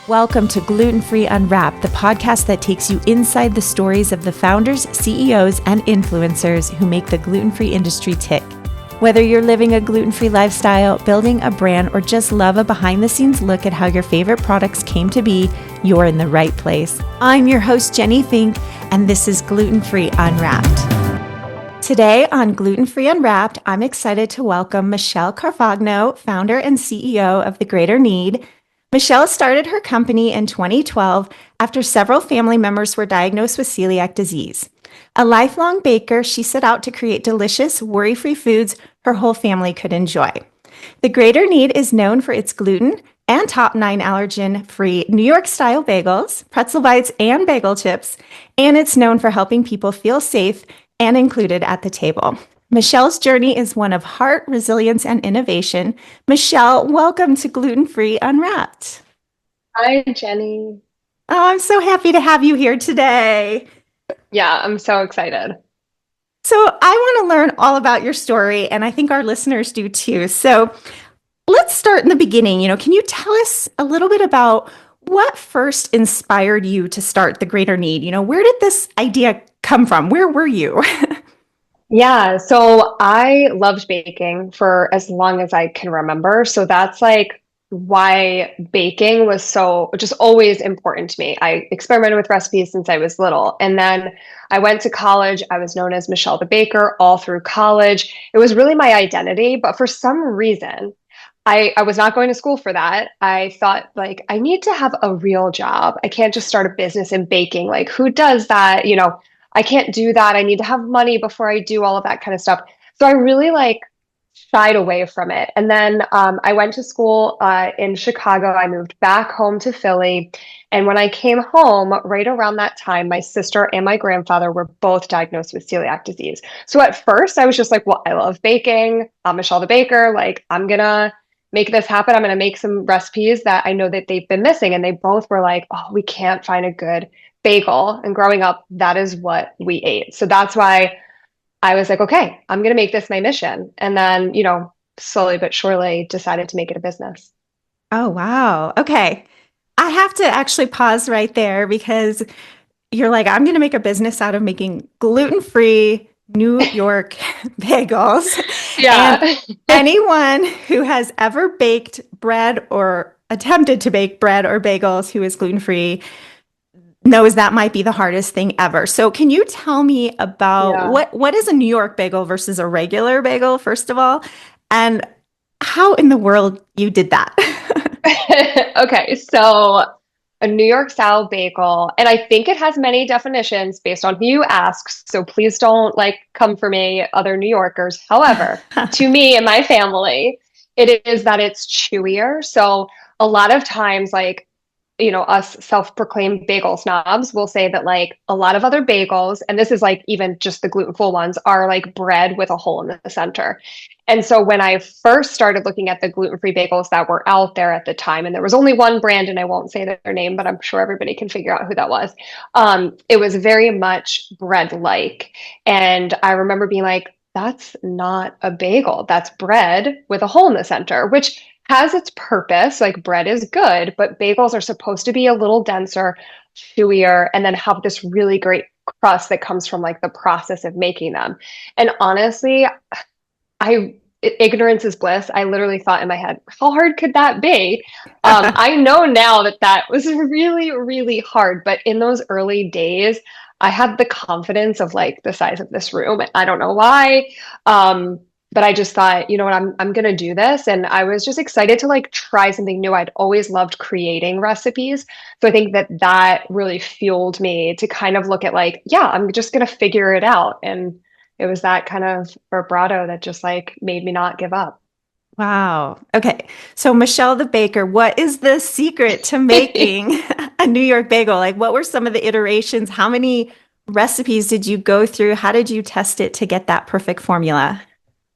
Welcome to Gluten Free Unwrapped, the podcast that takes you inside the stories of the founders, CEOs, and influencers who make the gluten-free industry tick. Whether you're living a gluten-free lifestyle, building a brand, or just love a behind-the-scenes look at how your favorite products came to be, you're in the right place. I'm your host, Jenny Finke, and this is Gluten Free Unwrapped. Today on Gluten Free Unwrapped, I'm excited to welcome Michelle Carfagno, founder and CEO of the Greater Knead. Michelle started her company in 2012 after several family members were diagnosed with celiac disease. A lifelong baker, she set out to create delicious, worry-free foods her whole family could enjoy. The Greater Knead is known for its gluten and top 9 allergen-free New York-style bagels, pretzel bites, and bagel chips, and it's known for helping people feel safe and included at the table. Michelle's journey is one of heart, resilience, and innovation. Michelle, welcome to Gluten Free Unwrapped. Hi, Jenny. Oh, I'm so happy to have you here today. Yeah, I'm so excited. So I want to learn all about your story, and I think our listeners do too. So let's start in the beginning. Can you tell us a little bit about what first inspired you to start the Greater Knead? Where did this idea come from? Where were you? Yeah, so I loved baking for as long as I can remember. So that's like why baking was so just always important to me. I experimented with recipes since I was little. And then I went to college. I was known as Michelle the Baker all through college. It was really my identity. But for some reason, I was not going to school for that. I thought, like, I need to have a real job. I can't just start a business in baking. Like, who does that? I can't do that. I need to have money before I do all of that kind of stuff. So I really like shied away from it. And then I went to school in Chicago. I moved back home to Philly. And when I came home, right around that time, my sister and my grandfather were both diagnosed with celiac disease. So at first, I was just like, well, I love baking. I'm Michelle the Baker. Like, I'm going to make this happen. I'm going to make some recipes that I know that they've been missing. And they both were like, oh, we can't find a good bagel. And growing up, that is what we ate. So that's why I was like, okay, I'm going to make this my mission. And then, slowly but surely decided to make it a business. Oh, wow. Okay. I have to actually pause right there because you're like, I'm going to make a business out of making gluten-free New York bagels. And Yeah. anyone who has ever baked bread or attempted to bake bread or bagels who is gluten-free knows that might be the hardest thing ever. So can you tell me about Yeah. what is a New York bagel versus a regular bagel, first of all, and how in the world you did that? Okay, so a New York style bagel, and I think it has many definitions based on who you ask. So please don't like come for me, other New Yorkers. However, to me and my family, it is that it's chewier. So a lot of times, like, us self-proclaimed bagel snobs will say that like a lot of other bagels, and this is like even just the gluten-full ones, are like bread with a hole in the center. And so when I first started looking at the gluten-free bagels that were out there at the time, and there was only one brand, and I won't say their name, but I'm sure everybody can figure out who that was. It was very much bread-like. And I remember being like, that's not a bagel. That's bread with a hole in the center, which has its purpose. Like bread is good, but bagels are supposed to be a little denser, chewier, and then have this really great crust that comes from like the process of making them. And honestly, ignorance is bliss. I literally thought in my head, how hard could that be? I know now that that was really, really hard, but in those early days, I had the confidence of like the size of this room. I don't know why. But I just thought, you know what, I'm gonna do this. And I was just excited to like try something new. I'd always loved creating recipes. So I think that that really fueled me to kind of look at like, yeah, I'm just gonna figure it out. And it was that kind of vibrato that just like made me not give up. Wow. Okay. So Michelle the Baker, what is the secret to making a New York bagel? Like what were some of the iterations? How many recipes did you go through? How did you test it to get that perfect formula?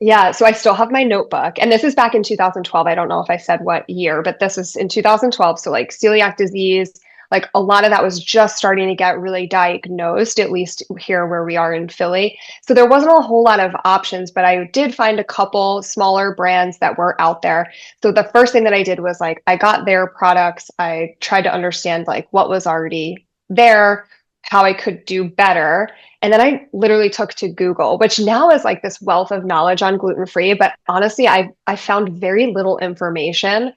Yeah, so I still have my notebook, and this is back in 2012. I don't know if I said what year, but this is in 2012. So like celiac disease, Like a lot of that was just starting to get really diagnosed, at least here where we are in Philly. So there wasn't a whole lot of options, but I did find a couple smaller brands that were out there. So the first thing that I did was like I got their products. I tried to understand like what was already there, how I could do better. And then I literally took to Google, which now is like this wealth of knowledge on gluten free. But honestly, I found very little information.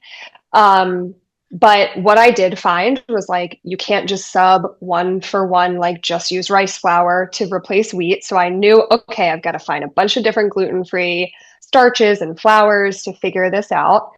Um, but what I did find was like you can't just sub one for one, like just use rice flour to replace wheat. So I knew, okay, I've got to find a bunch of different gluten free starches and flours to figure this out.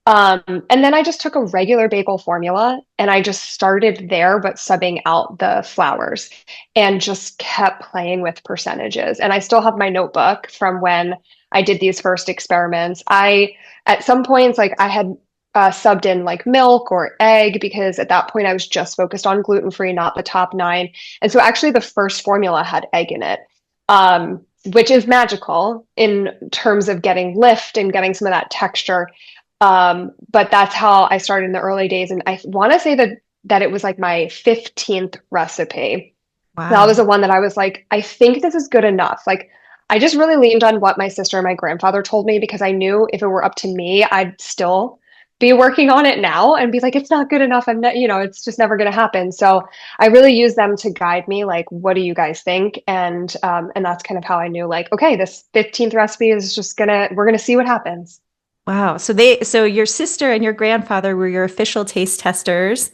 And then I just took a regular bagel formula and I just started there, but subbing out the flours and just kept playing with percentages. And I still have my notebook from when I did these first experiments. At some points, like I had subbed in like milk or egg because at that point I was just focused on gluten free, not the top nine. And so actually the first formula had egg in it. Which is magical in terms of getting lift and getting some of that texture. But that's how I started in the early days. And I want to say that it was like my 15th recipe. That was Wow. the one that I was like, I think this is good enough. Like I just really leaned on what my sister and my grandfather told me because I knew if it were up to me, I'd still be working on it now and be like, it's not good enough. I'm not, it's just never going to happen. So I really use them to guide me. Like, what do you guys think? And that's kind of how I knew like, okay, this 15th recipe is just we're gonna see what happens. Wow. So your sister and your grandfather were your official taste testers.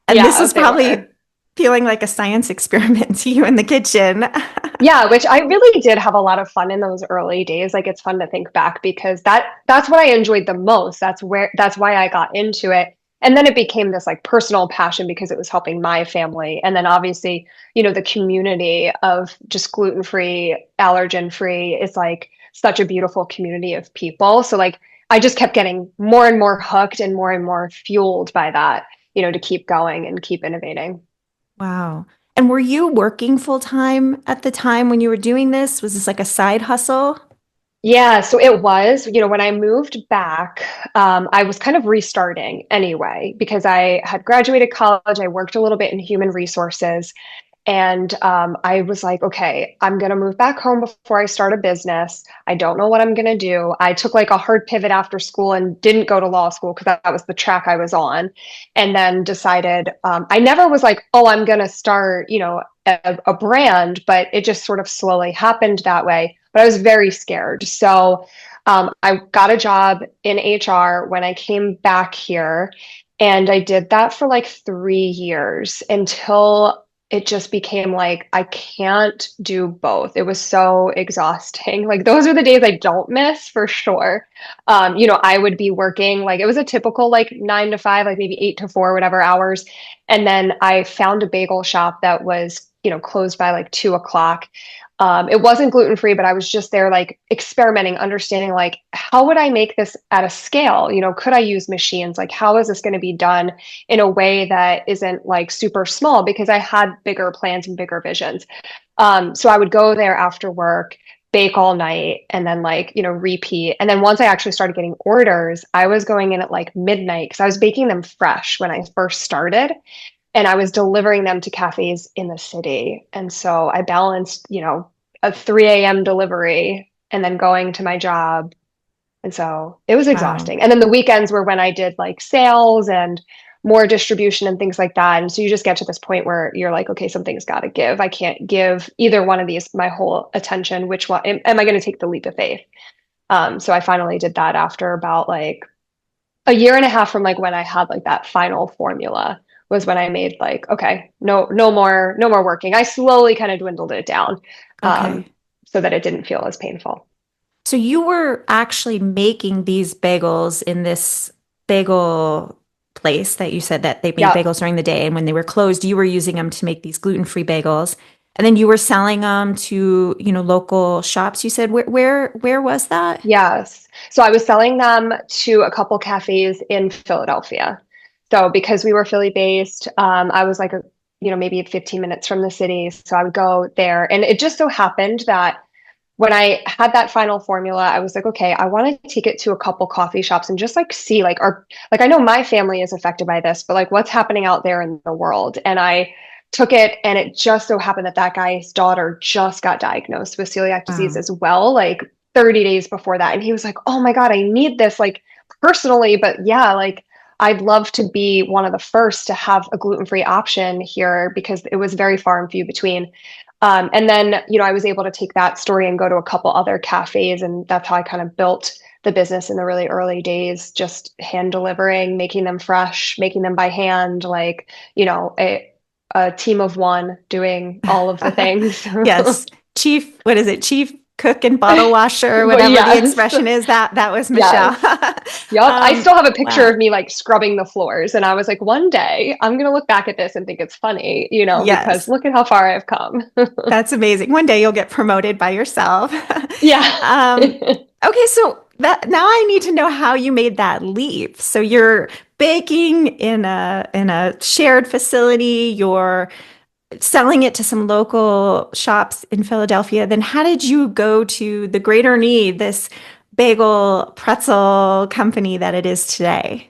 And this Yeah, was they probably were. feeling like a science experiment to you in the kitchen. Yeah, which I really did have a lot of fun in those early days. Like it's fun to think back because that's what I enjoyed the most. That's why I got into it. And then it became this like personal passion because it was helping my family. And then obviously, the community of just gluten-free, allergen-free is like such a beautiful community of people. So like I just kept getting more and more hooked and more fueled by that, to keep going and keep innovating. Wow. And were you working full time at the time when you were doing this? Was this like a side hustle? Yeah, so it was, when I moved back, I was kind of restarting anyway, because I had graduated college. I worked a little bit in human resources. And I was like, okay, I'm going to move back home before I start a business. I don't know what I'm going to do. I took like a hard pivot after school and didn't go to law school because that was the track I was on. And then decided, I never was like, oh, I'm going to start, a brand, but it just sort of slowly happened that way. But I was very scared. So I got a job in HR when I came back here. And I did that for like 3 years until it just became like I can't do both. It was so exhausting. Like those are the days I don't miss for sure. I would be working like it was a typical like 9 to 5, like maybe 8 to 4, whatever hours. And then I found a bagel shop that was, closed by like 2 o'clock. It wasn't gluten free, but I was just there like experimenting, understanding like how would I make this at a scale? Could I use machines? Like how is this going to be done in a way that isn't like super small? Because I had bigger plans and bigger visions. So I would go there after work, bake all night, and then like repeat. And then once I actually started getting orders, I was going in at like midnight because I was baking them fresh when I first started and I was delivering them to cafes in the city. And so I balanced, a 3 a.m. delivery and then going to my job. And so it was Wow. exhausting. And then the weekends were when I did like sales and more distribution and things like that. And so you just get to this point where you're like, okay, something's got to give. I can't give either one of these my whole attention. Which one am I going to take the leap of faith? So I finally did that after about like a year and a half from like when I had like that final formula was when I made like, okay, no more working. I slowly kind of dwindled it down, um, Okay. so that it didn't feel as painful. So you were actually making these bagels in this bagel place that you said that they made Yeah. bagels during the day, and when they were closed, you were using them to make these gluten-free bagels. And then you were selling them to, local shops. You said where was that? Yes. So I was selling them to a couple cafes in Philadelphia. So because we were Philly based, I was like maybe 15 minutes from the city. So I would go there. And it just so happened that when I had that final formula, I was like, okay, I want to take it to a couple coffee shops and just like see like I know my family is affected by this, but like what's happening out there in the world. And I took it, and it just so happened that that guy's daughter just got diagnosed with celiac disease Wow. as well, like 30 days before that. And he was like, "Oh my God, I need this like personally, but yeah, like I'd love to be one of the first to have a gluten-free option here because it was very far and few between." And then, I was able to take that story and go to a couple other cafes. And that's how I kind of built the business in the really early days, just hand delivering, making them fresh, making them by hand, like, a team of one doing all of the things. Yes. Chief, what is it? Chief cook and bottle washer, But whatever the yes, expression is, that was Michelle. yes. Yep. I still have a picture Wow. of me like scrubbing the floors. And I was like, one day I'm going to look back at this and think it's funny, because Yes. look at how far I've come. That's amazing. One day you'll get promoted by yourself. Yeah. um, okay, so that now I need to know how you made that leap. So you're baking in a shared facility, you're selling it to some local shops in Philadelphia. Then how did you go to the Greater Knead, this bagel pretzel company that it is today?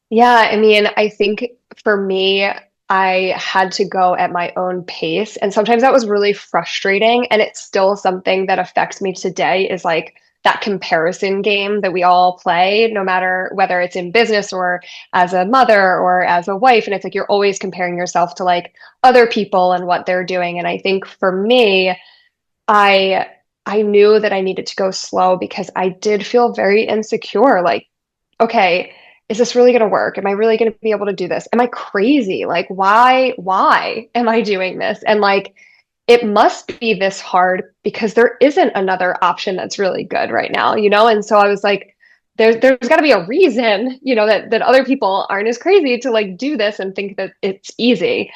Yeah, I mean, I think for me, I had to go at my own pace. And sometimes that was really frustrating. And it's still something that affects me today is like that comparison game that we all play, no matter whether it's in business or as a mother or as a wife. And it's like you're always comparing yourself to like other people and what they're doing. And I think for me, I I knew that I needed to go slow because I did feel very insecure. Like, okay, is this really going to work? Am I really going to be able to do this? Am I crazy? Like, why am I doing this? And like, it must be this hard because there isn't another option that's really good right now, And so I was like, there's got to be a reason, that other people aren't as crazy to like do this and think that it's easy.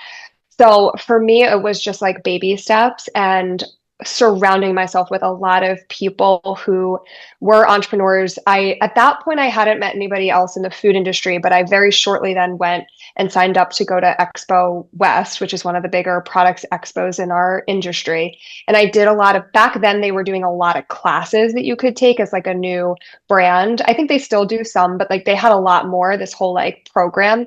So for me, it was just like baby steps and surrounding myself with a lot of people who were entrepreneurs. At that point, I hadn't met anybody else in the food industry, but I very shortly then went and signed up to go to Expo West, which is one of the bigger products expos in our industry. And I did back then, they were doing a lot of classes that you could take as like a new brand. I think they still do some, but like they had a lot more, this whole like program.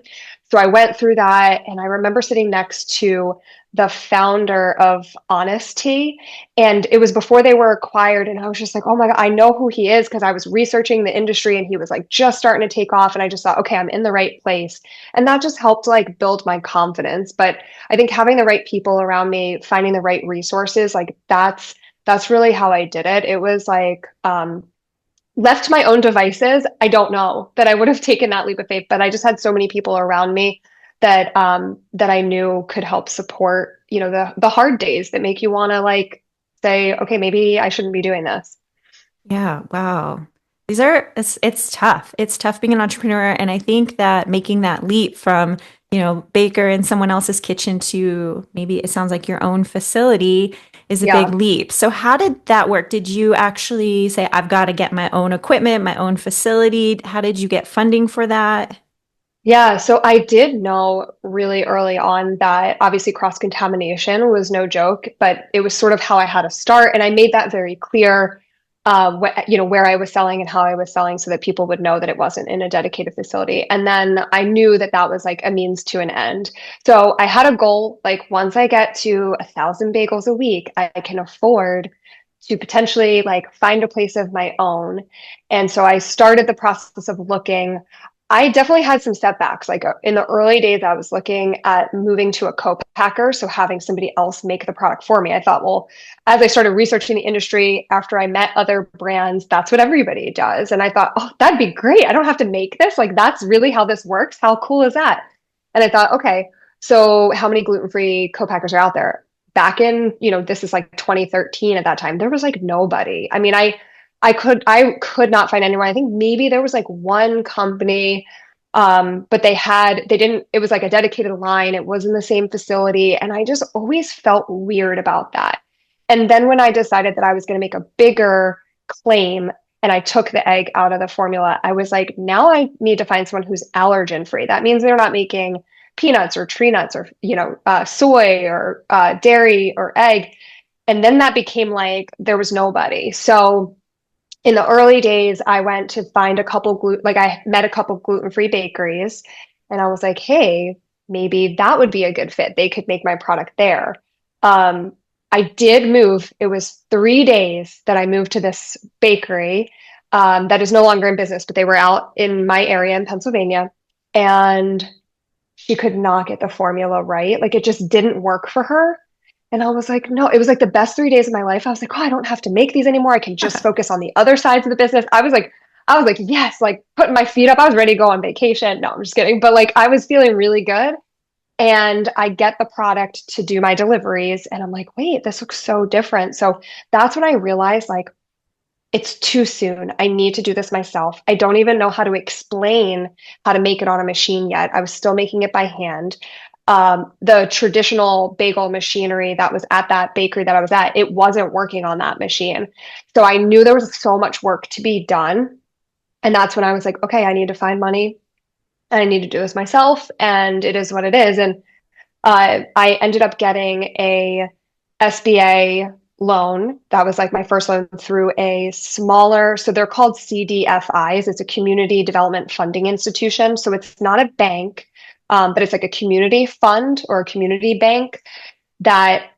So I went through that, and I remember sitting next to the founder of Honesty, and it was before they were acquired. And I was just like, oh my God, I know who he is because I was researching the industry and he was like just starting to take off. And I just thought, okay, I'm in the right place. And that just helped like build my confidence. But I think having the right people around me, finding the right resources, like that's really how I did it. It was like, left to my own devices, I don't know that I would have taken that leap of faith, but I just had so many people around me that I knew could help support, the hard days that make you want to like say, okay, maybe I shouldn't be doing this. Yeah, wow. It's tough. It's tough being an entrepreneur. And I think that making that leap from, baker in someone else's kitchen to maybe it sounds like your own facility is a big Yeah. leap. So how did that work? Did you actually say, I've got to get my own equipment, my own facility? How did you get funding for that? Yeah, so I did know really early on that obviously cross-contamination was no joke, but it was sort of how I had to start. And I made that very clear, where I was selling and how I was selling so that people would know that it wasn't in a dedicated facility. And then I knew that that was like a means to an end. So I had a goal, like once I get to 1,000 bagels a week, I can afford to potentially like find a place of my own. And so I started the process of looking. I definitely had some setbacks. Like in the early days, I was looking at moving to a co-packer, so having somebody else make the product for me. I thought, well, as I started researching the industry after I met other brands, that's what everybody does. And I thought, oh, that'd be great. I don't have to make this. Like that's really how this works. How cool is that? And I thought, okay, so how many gluten-free co-packers are out there? Back in, this is like 2013 at that time, there was like nobody. I mean, I could not find anyone. I think maybe there was like one company, but they didn't, it was like a dedicated line. It was in the same facility. And I just always felt weird about that. And then when I decided that I was going to make a bigger claim and I took the egg out of the formula, I was like, now I need to find someone who's allergen free. That means they're not making peanuts or tree nuts or, soy or dairy or egg. And then that became like there was nobody. So in the early days, I went to find a couple like I met a couple gluten-free bakeries, and I was like, hey, maybe that would be a good fit. They could make my product there. Um, I did move. It was 3 days that I moved to this bakery that is no longer in business, but they were out in my area in Pennsylvania, and she could not get the formula right. Like it just didn't work for her. And I was like, no, it was like the best 3 days of my life. I was like, oh, I don't have to make these anymore. I can just focus on the other sides of the business. I was like, yes, like putting my feet up. I was ready to go on vacation. No, I'm just kidding. But like I was feeling really good. And I get the product to do my deliveries. And I'm like, wait, this looks so different. So that's when I realized like it's too soon. I need to do this myself. I don't even know how to explain how to make it on a machine yet. I was still making it by hand. The traditional bagel machinery that was at that bakery that I was at, it wasn't working on that machine. So I knew there was so much work to be done. And that's when I was like, okay, I need to find money and I need to do this myself. And it is what it is. And I ended up getting a SBA loan. That was like my first loan through a smaller, so they're called CDFIs. It's a community development funding institution. So it's not a bank, but it's like a community fund or a community bank that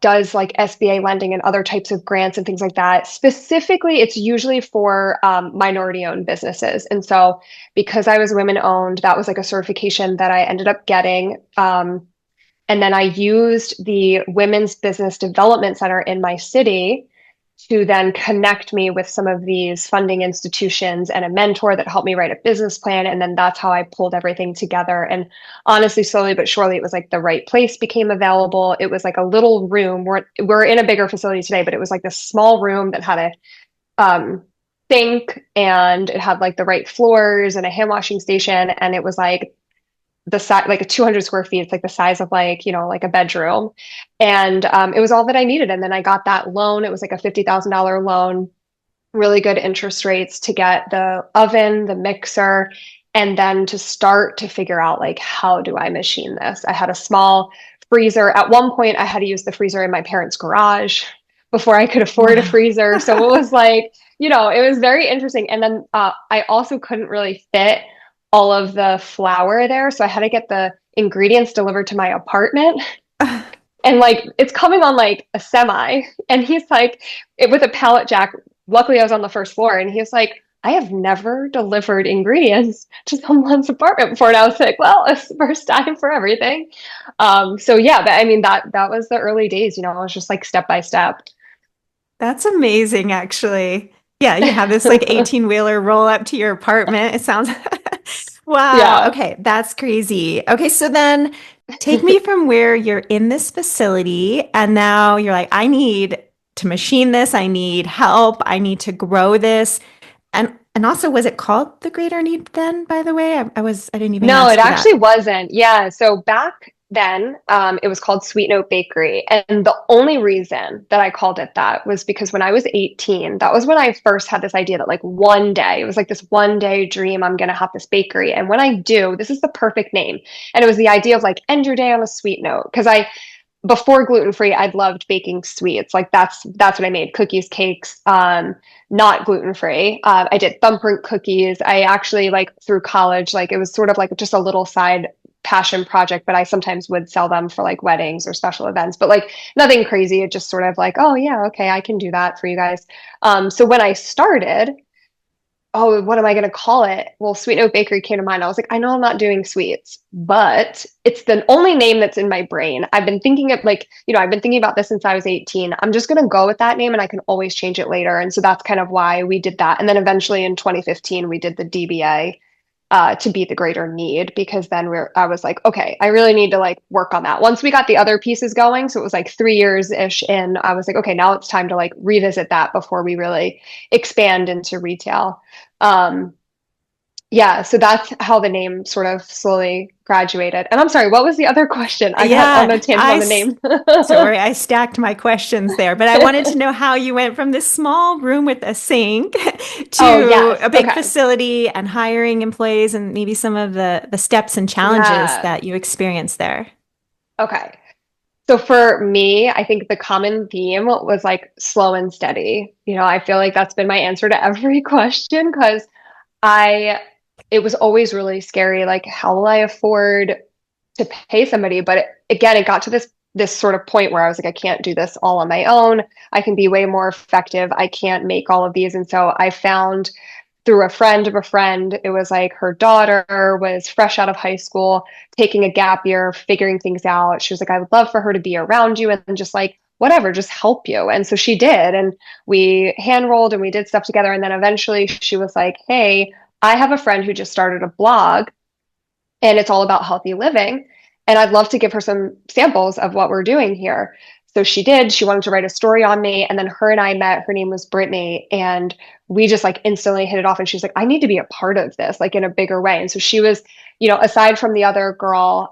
does like SBA lending and other types of grants and things like that. Specifically, it's usually for minority owned businesses. And so because I was women owned, that was like a certification that I ended up getting. And then I used the Women's Business Development Center in my city to then connect me with some of these funding institutions and a mentor that helped me write a business plan. And then that's how I pulled everything together. And honestly, slowly but surely, it was like the right place became available. It was like a little room. We're in a bigger facility today, but it was like this small room that had a sink and it had like the right floors and a hand washing station. And it was like the size, like a 200 square feet. It's like the size of like, like a bedroom. And it was all that I needed. And then I got that loan. It was like a $50,000 loan, really good interest rates to get the oven, the mixer, and then to start to figure out like, how do I machine this? I had a small freezer. At one point, I had to use the freezer in my parents' garage before I could afford a Wow. freezer. So it was like, it was very interesting. And then I also couldn't really fit all of the flour there. So I had to get the ingredients delivered to my apartment. And like it's coming on like a semi. And he's like, with a pallet jack. Luckily, I was on the first floor. And he was like, I have never delivered ingredients to someone's apartment before. And I was like, well, it's the first time for everything. So yeah, but I mean that was the early days, it was just like step by step. That's amazing, actually. Yeah, you have this like 18-wheeler roll up to your apartment. It sounds wow. Yeah. Okay, that's crazy. Okay, so then take me from where you're in this facility and now you're like, I need to machine this, I need help, I need to grow this. And also, was it called the Greater Need then, by the way? I didn't even No, it ask you that. actually wasn't. Yeah. So back then, it was called Sweet Note Bakery. And the only reason that I called it that was because when I was 18, that was when I first had this idea that like one day, it was like this one day dream, I'm going to have this bakery. And when I do, this is the perfect name. And it was the idea of like end your day on a sweet note. Because before gluten free, I'd loved baking sweets. Like that's what I made: cookies, cakes. Not gluten free. I did thumbprint cookies. I actually like through college, like it was sort of like just a little side passion project, but I sometimes would sell them for like weddings or special events, but like nothing crazy. It just sort of like, oh yeah, okay, I can do that for you guys. So when I started, oh, what am I going to call it? Well, Sweet Note Bakery came to mind. I was like, I know I'm not doing sweets, but it's the only name that's in my brain. I've been thinking of like, I've been thinking about this since I was 18. I'm just going to go with that name and I can always change it later. And so that's kind of why we did that. And then eventually in 2015, we did the DBA to be the Greater Need, because then I was like, okay, I really need to like work on that. Once we got the other pieces going, so it was like 3 years ish in, I was like, okay, now it's time to like revisit that before we really expand into retail. Um, yeah, so that's how the name sort of slowly graduated. And I'm sorry, what was the other question? I got on Yeah, a tangent on the name. sorry, I stacked my questions there, but I wanted to know how you went from this small room with a sink Oh, to yes. a big Okay. facility and hiring employees and maybe some of the steps and challenges Yeah. that you experienced there. Okay. So for me, I think the common theme was like slow and steady. I feel like that's been my answer to every question because I, it was always really scary. Like, how will I afford to pay somebody? But again, it got to this sort of point where I was like, I can't do this all on my own. I can be way more effective. I can't make all of these. And so I found through a friend of a friend. It was like her daughter was fresh out of high school, taking a gap year, figuring things out. She was like, I would love for her to be around you and just like, whatever, just help you. And so she did. And we hand rolled and we did stuff together. And then eventually she was like, hey, I have a friend who just started a blog and it's all about healthy living. And I'd love to give her some samples of what we're doing here. So she did. She wanted to write a story on me. And then her and I met. Her name was Brittany. And we just like instantly hit it off. And she's like, I need to be a part of this, like in a bigger way. And so she was, aside from the other girl,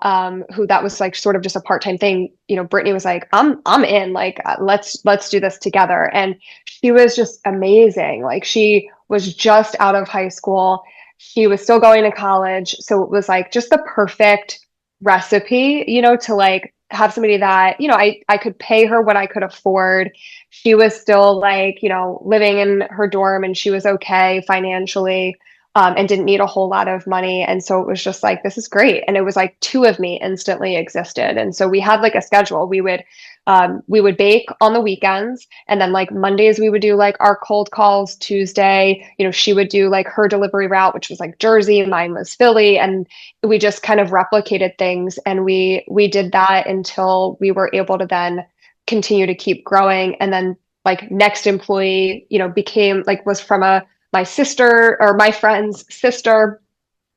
who that was like sort of just a part-time thing, Brittany was like, I'm in, like, let's do this together. And she was just amazing. Like she was just out of high school. She was still going to college. So it was like just the perfect recipe, to like have somebody that, I could pay her what I could afford. She was still like, living in her dorm and she was okay financially, and didn't need a whole lot of money. And so it was just like, this is great. And it was like two of me instantly existed. And so we had like a schedule. We would bake on the weekends, and then like Mondays we would do like our cold calls. Tuesday, she would do like her delivery route, which was like Jersey, mine was Philly, and we just kind of replicated things. And we did that until we were able to then continue to keep growing. And then like next employee, became like was from a my sister or my friend's sister,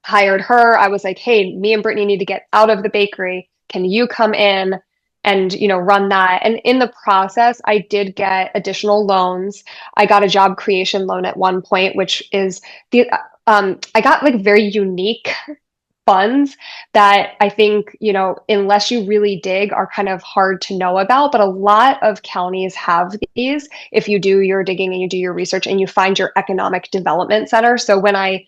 hired her. I was like, hey, me and Brittany need to get out of the bakery. Can you come in and, run that? And in the process, I did get additional loans. I got a job creation loan at one point, which is I got like very unique funds that I think, unless you really dig, are kind of hard to know about. But a lot of counties have these if you do your digging and you do your research and you find your economic development center. So when I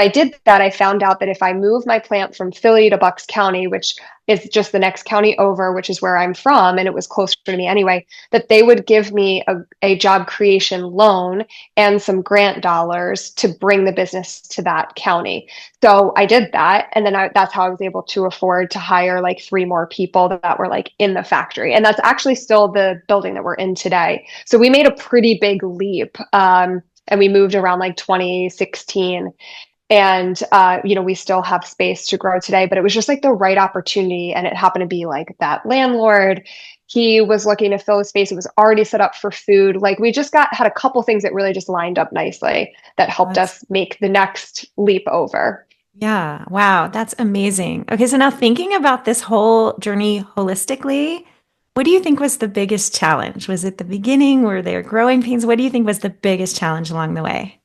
did that, I found out that if I move my plant from Philly to Bucks County, which is just the next county over, which is where I'm from, and it was closer to me anyway, that they would give me a job creation loan and some grant dollars to bring the business to that county. So I did that. And then that's how I was able to afford to hire like three more people that were like in the factory. And that's actually still the building that we're in today. So we made a pretty big leap. And we moved around like 2016. And, we still have space to grow today, but it was just like the right opportunity. And it happened to be like that landlord. He was looking to fill a space. It was already set up for food. Like we just had a couple things that really just lined up nicely that helped That's, us make the next leap over. yeah. Wow. That's amazing. Okay. So now thinking about this whole journey holistically, what do you think was the biggest challenge? Was it the beginning? Were there growing pains? What do you think was the biggest challenge along the way?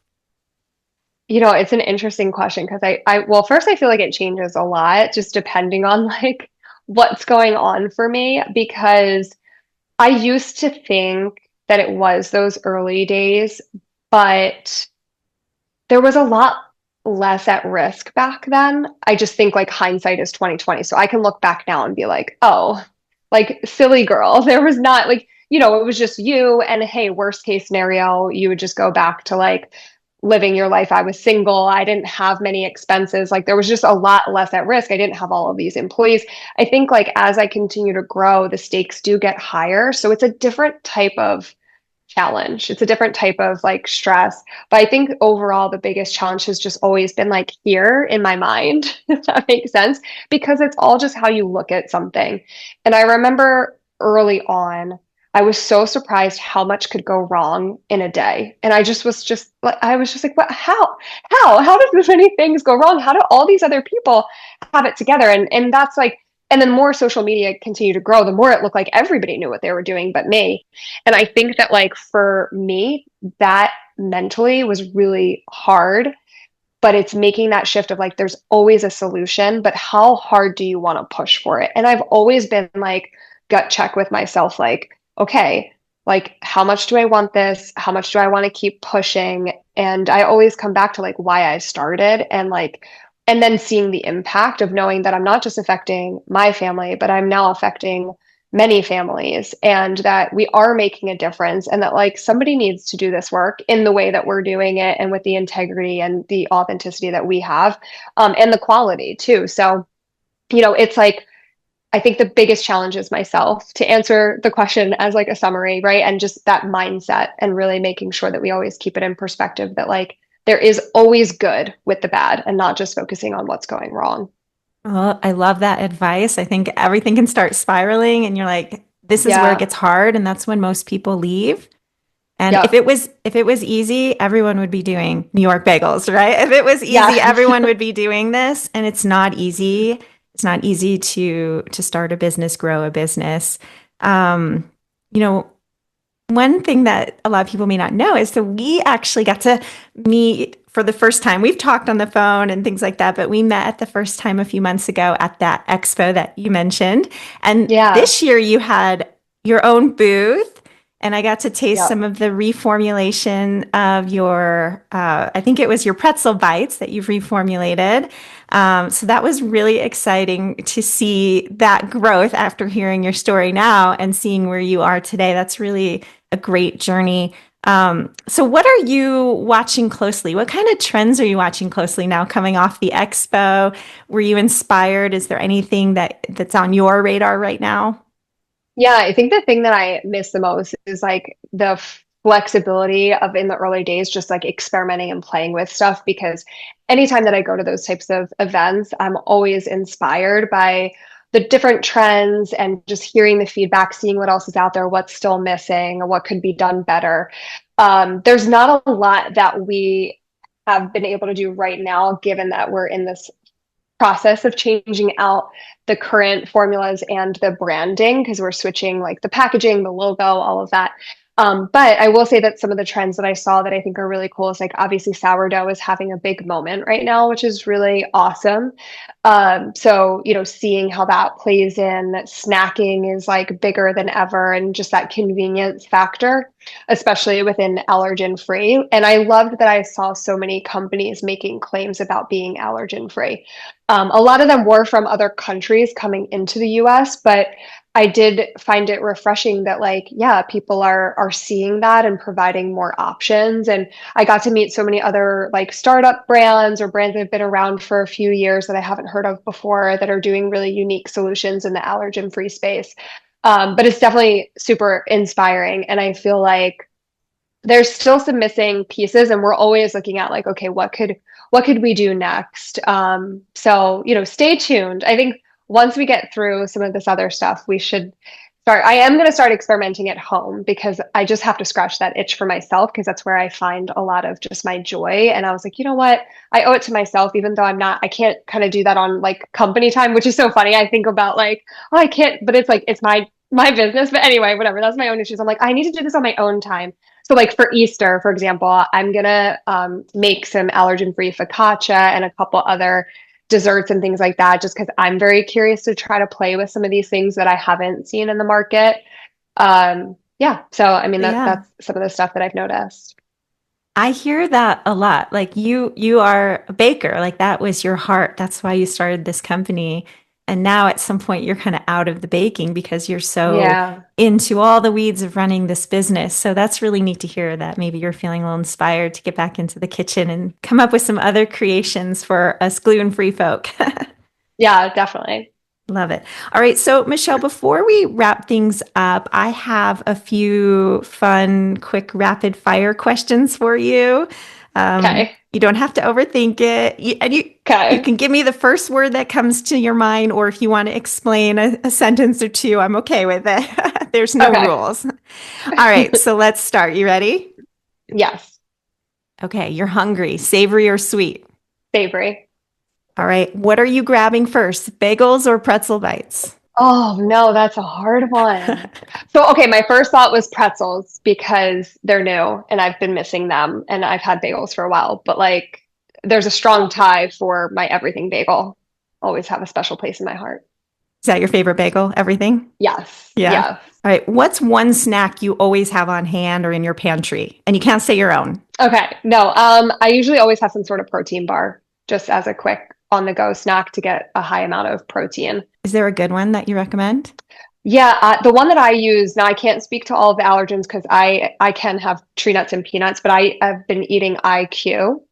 It's an interesting question because well, first, I feel like it changes a lot just depending on like what's going on for me because I used to think that it was those early days, but there was a lot less at risk back then. I just think like hindsight is 2020. So I can look back now and be like, oh, like silly girl. There was not like, it was just you and hey, worst case scenario, you would just go back to like living your life. I was single. I didn't have many expenses. Like there was just a lot less at risk. I didn't have all of these employees. I think like as I continue to grow, the stakes do get higher. So it's a different type of challenge. It's a different type of like stress. But I think overall, the biggest challenge has just always been like here in my mind, if that makes sense, because it's all just how you look at something. And I remember early on, I was so surprised how much could go wrong in a day. And I was just like, what, how did this many things go wrong? How do all these other people have it together? And that's like, and then more social media continued to grow, the more it looked like everybody knew what they were doing but me. And I think that like for me, that mentally was really hard, but it's making that shift of like, there's always a solution, but how hard do you want to push for it? And I've always been like gut check with myself, like, okay, like how much do I want this? How much do I want to keep pushing? And I always come back to like why I started and like, and then seeing the impact of knowing that I'm not just affecting my family, but I'm now affecting many families, and that we are making a difference, and that like somebody needs to do this work in the way that we're doing it and with the integrity and the authenticity that we have, and the quality too. So, it's like I think the biggest challenge is myself to answer the question as like a summary, right? And just that mindset and really making sure that we always keep it in perspective that like there is always good with the bad and not just focusing on what's going wrong. Well, I love that advice. I think everything can start spiraling and you're like, this is where it Yeah. gets hard, and that's when most people leave. And if Yep. it was easy, everyone would be doing New York bagels, right? If it was easy, Yeah. everyone would be doing this, and it's not easy. It's not easy to start a business, grow a business. Um, you know, One thing that a lot of people may not know is that we actually got to meet for the first time. We've talked on the phone and things like that, but we met at the first time a few months ago at that expo that you mentioned. And Yeah. this year you had your own booth, and I got to taste some Yep. of the reformulation of I think it was your pretzel bites that you've reformulated. So that was really exciting to see that growth after hearing your story now and seeing where you are today. That's really a great journey. So what are you watching closely? What kind of trends are you watching closely now coming off the expo? Were you inspired? Is there anything that's on your radar right now? Yeah, I think the thing that I miss the most is like the flexibility of in the early days, just like experimenting and playing with stuff. Because anytime that I go to those types of events, I'm always inspired by the different trends and just hearing the feedback, seeing what else is out there, what's still missing, or what could be done better. There's not a lot that we have been able to do right now, given that we're in this process of changing out the current formulas and the branding because we're switching like the packaging, the logo, all of that. But I will say that some of the trends that I saw that I think are really cool is like obviously sourdough is having a big moment right now, which is really awesome. So, seeing how that plays in, snacking is like bigger than ever, and just that convenience factor, especially within allergen free. And I loved that I saw so many companies making claims about being allergen free. A lot of them were from other countries coming into the US, but I did find it refreshing that like, yeah, people are seeing that and providing more options. And I got to meet so many other like startup brands or brands that have been around for a few years that I haven't heard of before that are doing really unique solutions in the allergen free space. But it's definitely super inspiring. And I feel like there's still some missing pieces, and we're always looking at like, okay, what could we do next? So stay tuned. I think once we get through some of this other stuff, we should start. I am going to start experimenting at home because I just have to scratch that itch for myself because that's where I find a lot of just my joy. And I was like, you know what? I owe it to myself, even though I can't kind of do that on like company time, which is so funny. I think about like, oh, I can't, but it's like, it's my business. But anyway, whatever. That's my own issues. I'm like, I need to do this on my own time. So like for Easter, for example, I'm gonna make some allergen-free focaccia and a couple other desserts and things like that, just because I'm very curious to try to play with some of these things that I haven't seen in the market. Yeah, so I mean Yeah. that's some of the stuff that I've noticed. I hear that a lot. Like you are a baker, like that was your heart. That's why you started this company. And now at some point you're kind of out of the baking because you're so Yeah. into all the weeds of running this business. So that's really neat to hear that maybe you're feeling a little inspired to get back into the kitchen and come up with some other creations for us gluten-free folk. Yeah, definitely. Love it. All right. So, Michelle, before we wrap things up, I have a few fun, quick, rapid fire questions for you. Okay. You don't have to overthink it. You Okay. can give me the first word that comes to your mind, or if you want to explain a sentence or two, I'm okay with it. There's no Okay. rules. All right. So, let's start. You ready? Yes. Okay. You're hungry, savory or sweet? Savory. All right. What are you grabbing first, bagels or pretzel bites? Oh no, that's a hard one. So, okay, my first thought was pretzels because they're new and I've been missing them and I've had bagels for a while, but like there's a strong tie for my everything bagel. Always have a special place in my heart. Is that your favorite bagel? Everything? Yes. Yeah. Yes. All right. What's one snack you always have on hand or in your pantry? And you can't say your own. Okay. No, I usually always have some sort of protein bar just as a quick on the go snack to get a high amount of protein. Is there a good one that you recommend? Yeah, the one that I use now, I can't speak to all of the allergens because I can have tree nuts and peanuts, but I have been eating IQ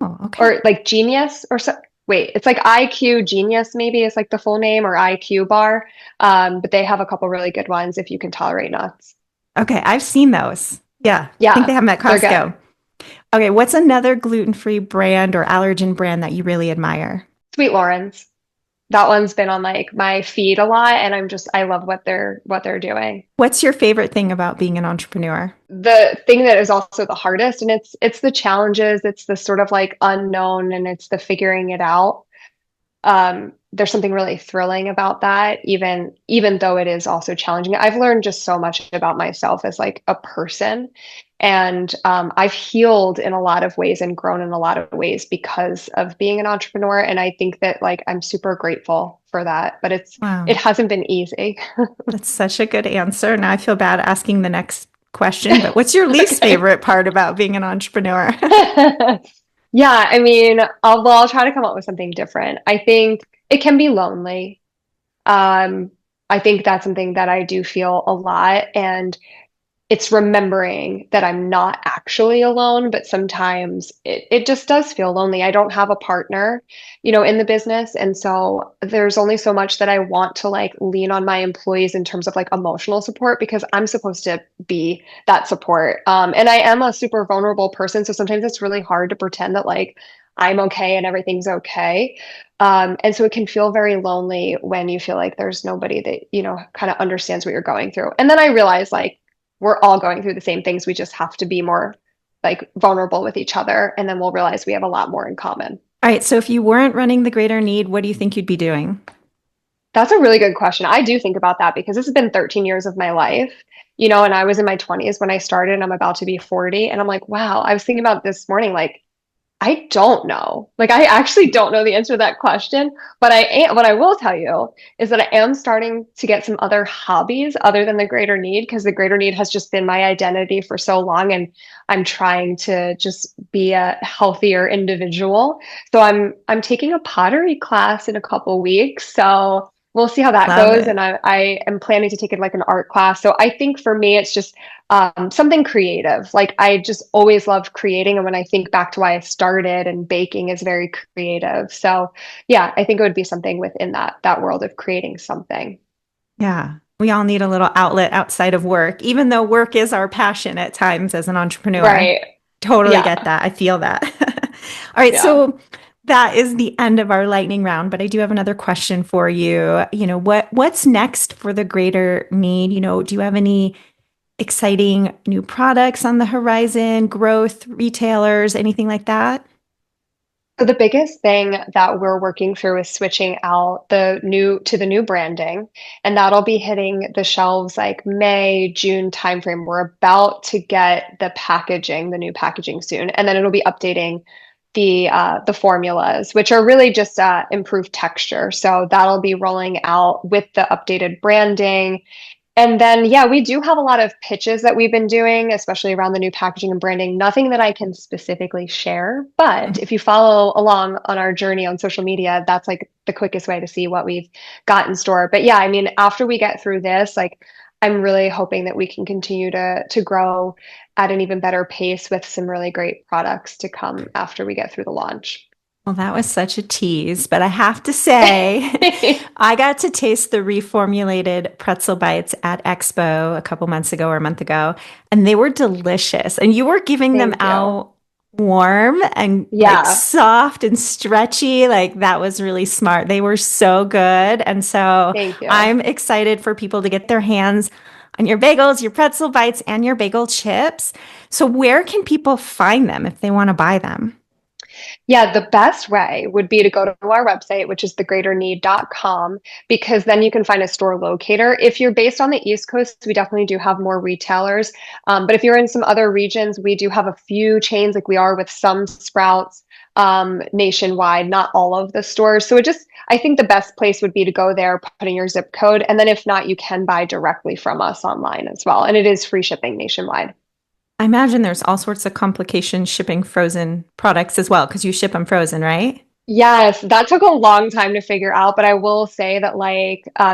Oh, okay. or like Genius or so. Wait, it's like IQ Genius maybe is like the full name or IQ bar. But they have a couple really good ones if you can tolerate nuts. Okay, I've seen those. Yeah, I think they Yeah, have them at they're good. Costco. Okay, what's another gluten-free brand or allergen brand that you really admire? Sweet Lawrence. That one's been on like my feed a lot, and I love what they're doing. What's your favorite thing about being an entrepreneur? The thing that is also the hardest, and it's the challenges, it's the sort of like unknown, and it's the figuring it out. There's something really thrilling about that, even though it is also challenging. I've learned just so much about myself as like a person, and I've healed in a lot of ways and grown in a lot of ways because of being an entrepreneur. And I think that like I'm super grateful for that, but it Wow, hasn't been easy. that's such a good answer. Now I feel bad asking the next question, but what's your least Okay. favorite part about being an entrepreneur? Yeah, I mean, I'll try to come up with something different. I think it can be lonely. Um, I think that's something that I do feel a lot. And it's remembering that I'm not actually alone, but sometimes it just does feel lonely. I don't have a partner, in the business. And so there's only so much that I want to like lean on my employees in terms of like emotional support because I'm supposed to be that support. And I am a super vulnerable person. So sometimes it's really hard to pretend that like I'm okay and everything's okay. And so it can feel very lonely when you feel like there's nobody that, kind of understands what you're going through. And then I realize like, we're all going through the same things. We just have to be more like vulnerable with each other. And then we'll realize we have a lot more in common. All right, so if you weren't running the Greater Need, what do you think you'd be doing? That's a really good question. I do think about that because this has been 13 years of my life, and I was in my 20s when I started and I'm about to be 40. And I'm like, wow, I was thinking about this morning, like, I don't know. Like I actually don't know the answer to that question, but what I will tell you is that I am starting to get some other hobbies other than the Greater Need because the Greater Need has just been my identity for so long and I'm trying to just be a healthier individual. So I'm taking a pottery class in a couple weeks. So we'll see how that Love goes and it. I am planning to take it like an art class. So I think for me it's just something creative. Like I just always loved creating. And when I think back to why I started, and baking is very creative. So yeah, I think it would be something within that world of creating something. Yeah. We all need a little outlet outside of work, even though work is our passion at times as an entrepreneur. Right. Totally get Yeah. that. I feel that. All right. Yeah. So that is the end of our lightning round, but I do have another question for you. What's next for the Greater Need? Do you have any exciting new products on the horizon, growth, retailers, anything like that? So the biggest thing that we're working through is switching out the new branding, and that'll be hitting the shelves like May, June timeframe. We're about to get the new packaging soon, and then it'll be updating the formulas, which are really just improved texture. So that'll be rolling out with the updated branding. And then, yeah, we do have a lot of pitches that we've been doing, especially around the new packaging and branding. Nothing that I can specifically share, but if you follow along on our journey on social media, that's like the quickest way to see what we've got in store. But yeah, I mean, after we get through this, like I'm really hoping that we can continue to grow at an even better pace with some really great products to come after we get through the launch. Well, that was such a tease, but I have to say, I got to taste the reformulated pretzel bites at Expo a couple months ago or a month ago, and they were delicious. And you were giving them Thank you. out warm and like Yeah, soft and stretchy. Like that was really smart. They were so good. And so thank you. I'm excited for people to get their hands on your bagels, your pretzel bites, and your bagel chips. So, where can people find them if they want to buy them? Yeah, the best way would be to go to our website, which is thegreaterknead.com, because then you can find a store locator. If you're based on the East Coast, we definitely do have more retailers. But if you're in some other regions, we do have a few chains, like we are with some Sprouts nationwide, not all of the stores. So I think the best place would be to go there, put in your zip code. And then if not, you can buy directly from us online as well. And it is free shipping nationwide. I imagine there's all sorts of complications shipping frozen products as well because you ship them frozen, right? Yes, that took a long time to figure out, but I will say that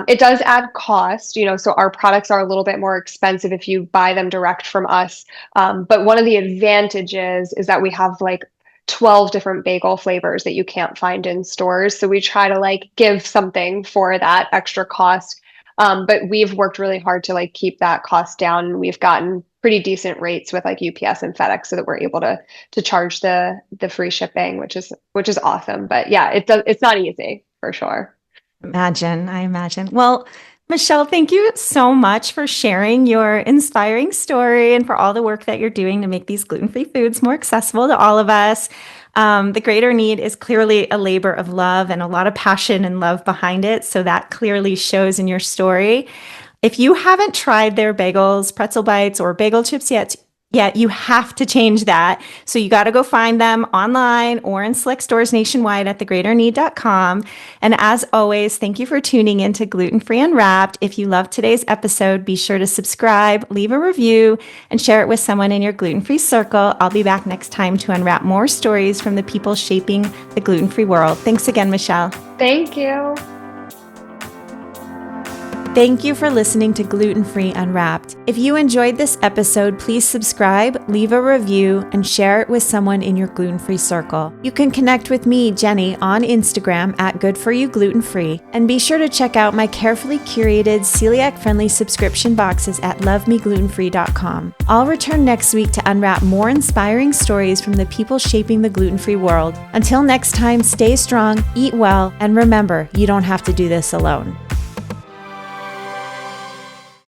it does add cost, so our products are a little bit more expensive if you buy them direct from us. But one of the advantages is that we have like 12 different bagel flavors that you can't find in stores. So we try to like give something for that extra cost. But we've worked really hard to like keep that cost down. We've gotten pretty decent rates with like UPS and FedEx so that we're able to charge the free shipping, which is awesome. But yeah, it's not easy for sure. I imagine. Well, Michelle, thank you so much for sharing your inspiring story and for all the work that you're doing to make these gluten-free foods more accessible to all of us. The Greater Knead is clearly a labor of love and a lot of passion and love behind it. So that clearly shows in your story. If you haven't tried their bagels, pretzel bites, or bagel chips yet, you have to change that. So you got to go find them online or in select stores nationwide at thegreaterknead.com. And as always, thank you for tuning in to Gluten Free Unwrapped. If you loved today's episode, be sure to subscribe, leave a review, and share it with someone in your gluten-free circle. I'll be back next time to unwrap more stories from the people shaping the gluten-free world. Thanks again, Michelle. Thank you. Thank you for listening to Gluten Free Unwrapped. If you enjoyed this episode, please subscribe, leave a review, and share it with someone in your gluten-free circle. You can connect with me, Jenny, on Instagram at GoodForYouGlutenFree, and be sure to check out my carefully curated celiac-friendly subscription boxes at lovemeglutenfree.com. I'll return next week to unwrap more inspiring stories from the people shaping the gluten-free world. Until next time, stay strong, eat well, and remember, you don't have to do this alone.